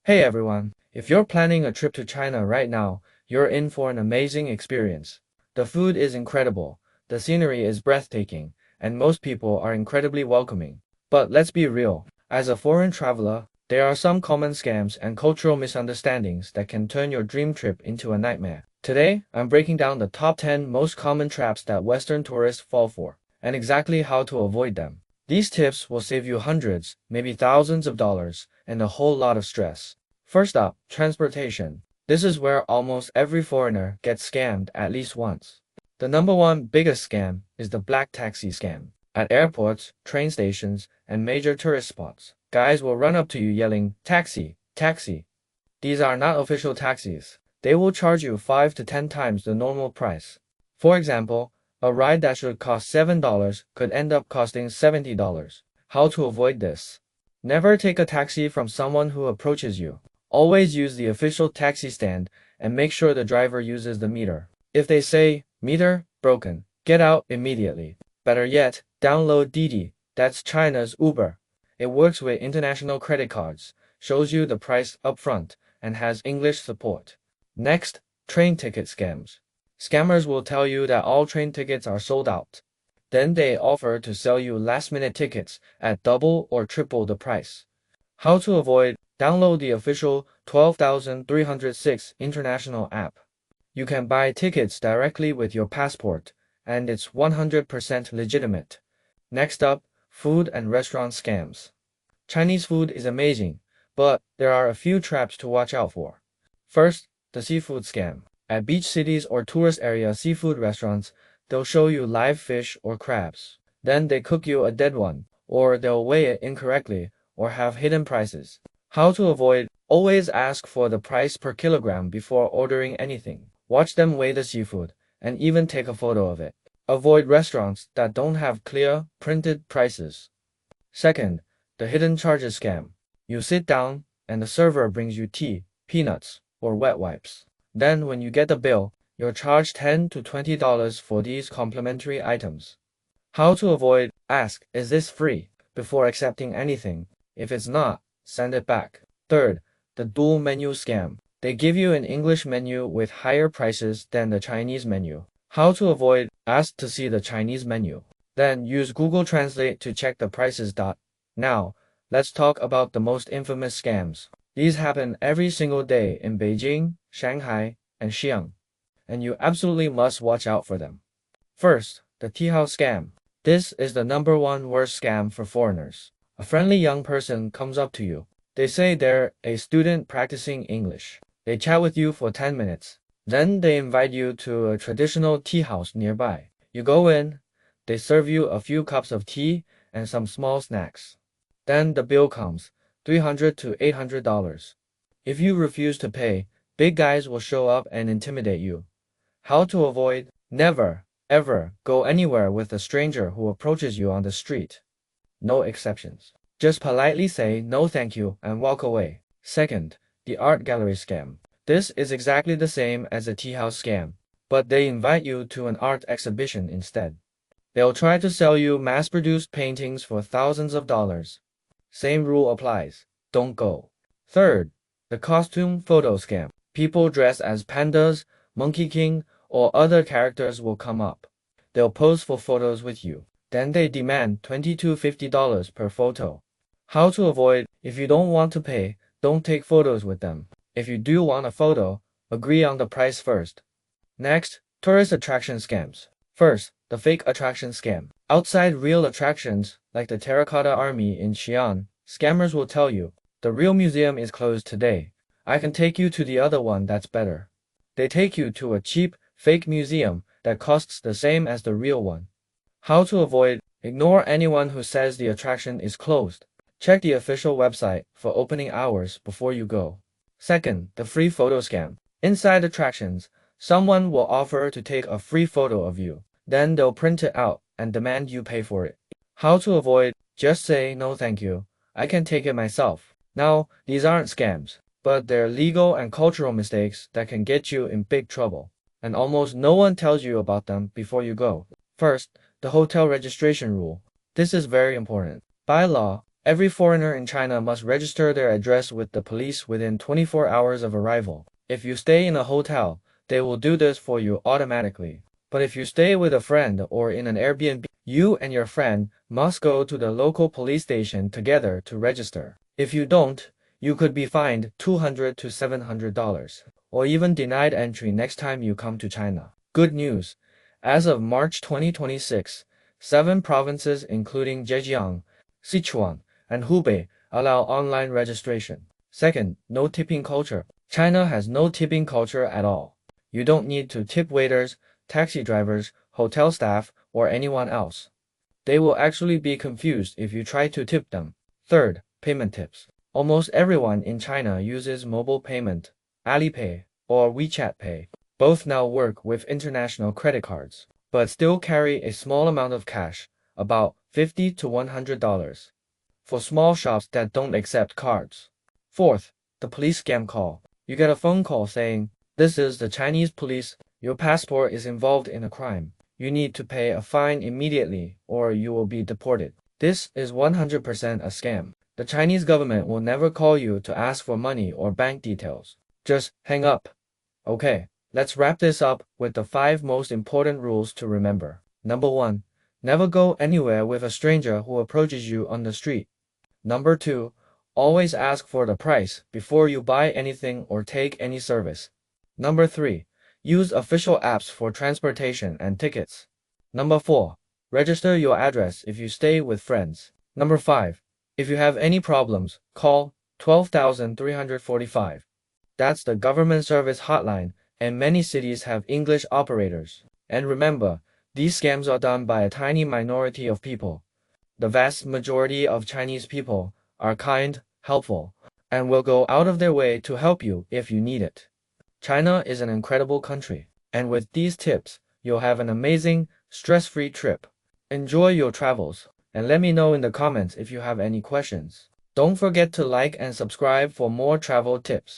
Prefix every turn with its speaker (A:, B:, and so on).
A: Hey everyone, if you're planning a trip to China right now, you're in for an amazing experience. The food is incredible, the scenery is breathtaking, and most people are incredibly welcoming. But let's be real, as a foreign traveler, there are some common scams and cultural misunderstandings that can turn your dream trip into a nightmare. Today, I'm breaking down the top 10 most common traps that Western tourists fall for, and exactly how to avoid them. These tips will save you hundreds, maybe thousands of dollars, and a whole lot of stress. First up, transportation. This is where almost every foreigner gets scammed at least once. The number one biggest scam is the black taxi scam. At airports, train stations, and major tourist spots, guys will run up to you yelling, "Taxi, taxi." These are not official taxis. They will charge you 5 to 10 times the normal price. For example, a ride that should cost $7 could end up costing $70. How to avoid this? Never take a taxi from someone who approaches you. Always use the official taxi stand and make sure the driver uses the meter. If they say, "Meter broken," get out immediately. Better yet, download Didi, that's China's Uber. It works with international credit cards, shows you the price upfront, and has English support. Next, train ticket scams. Scammers will tell you that all train tickets are sold out. Then they offer to sell you last-minute tickets at double or triple the price. How to avoid? Download the official 12306 international app. You can buy tickets directly with your passport, and it's 100% legitimate. Next up, food and restaurant scams. Chinese food is amazing, but there are a few traps to watch out for. First, the seafood scam. At beach cities or tourist area seafood restaurants, they'll show you live fish or crabs. Then they cook you a dead one, or they'll weigh it incorrectly, or have hidden prices. How to avoid? Always ask for the price per kilogram before ordering anything. Watch them weigh the seafood, and even take a photo of it. Avoid restaurants that don't have clear, printed prices. Second, the hidden charges scam. You sit down, and the server brings you tea, peanuts, or wet wipes. Then when you get the bill, you're charged $10 to $20 for these complimentary items. How to avoid? Ask, "Is this free?" before accepting anything. If it's not, send it back. Third, the dual menu scam. They give you an English menu with higher prices than the Chinese menu. How to avoid? Ask to see the Chinese menu. Then use Google Translate to check the prices. Now, let's talk about the most infamous scams. These happen every single day in Beijing, Shanghai, and Xi'an, and you absolutely must watch out for them. First, the tea house scam. This is the number one worst scam for foreigners. A friendly young person comes up to you. They say they're a student practicing English. They chat with you for 10 minutes. Then they invite you to a traditional tea house nearby. You go in, they serve you a few cups of tea and some small snacks. Then the bill comes, $300 to $800. If you refuse to pay, big guys will show up and intimidate you. How to avoid? Never, ever go anywhere with a stranger who approaches you on the street. No exceptions. Just politely say no thank you and walk away. Second, the art gallery scam. This is exactly the same as a tea house scam, but they invite you to an art exhibition instead. They'll try to sell you mass-produced paintings for thousands of dollars. Same rule applies. Don't go. Third, the costume photo scam. People dressed as pandas, Monkey King, or other characters will come up. They'll pose for photos with you. Then they demand $20 to $50 per photo. How to avoid? If you don't want to pay, don't take photos with them. If you do want a photo, agree on the price first. Next, tourist attraction scams. First, the fake attraction scam. Outside real attractions, like the Terracotta Army in Xi'an, scammers will tell you, "The real museum is closed today. I can take you to the other one that's better." They take you to a cheap, fake museum that costs the same as the real one. How to avoid? Ignore anyone who says the attraction is closed. Check the official website for opening hours before you go. Second, the free photo scam. Inside attractions, someone will offer to take a free photo of you. Then they'll print it out and demand you pay for it. How to avoid? Just say no thank you. I can take it myself. Now, these aren't scams, but they're legal and cultural mistakes that can get you in big trouble. And almost no one tells you about them before you go. First, the hotel registration rule. This is very important. By law, Every foreigner in China must register their address with the police within 24 hours of arrival. If you stay in a hotel, they will do this for you automatically. But if you stay with a friend or in an Airbnb, you and your friend must go to the local police station together to register. If you don't, you could be fined $200 to $700, or even denied entry next time you come to China. Good news! As of March 2026, 7 provinces including Zhejiang, Sichuan, and Hubei allow online registration. Second, no tipping culture. China has no tipping culture at all. You don't need to tip waiters, taxi drivers, hotel staff, or anyone else. They will actually be confused if you try to tip them. Third, payment tips. Almost everyone in China uses mobile payment, Alipay, or WeChat Pay. Both now work with international credit cards, but still carry a small amount of cash, about $50 to $100, for small shops that don't accept cards. Fourth, the police scam call. You get a phone call saying, "This is the Chinese police. Your passport is involved in a crime. You need to pay a fine immediately or you will be deported." This is 100% a scam. The Chinese government will never call you to ask for money or bank details. Just hang up. Okay, let's wrap this up with the 5 most important rules to remember. Number 1. Never go anywhere with a stranger who approaches you on the street. Number 2. Always ask for the price before you buy anything or take any service. Number 3. Use official apps for transportation and tickets. Number 4. Register your address if you stay with friends. Number 5. If you have any problems, call 12,345. That's the government service hotline, and many cities have English operators. And remember, these scams are done by a tiny minority of people. The vast majority of Chinese people are kind, helpful, and will go out of their way to help you if you need it. China is an incredible country, and with these tips, you'll have an amazing, stress-free trip. Enjoy your travels, and let me know in the comments if you have any questions. Don't forget to like and subscribe for more travel tips.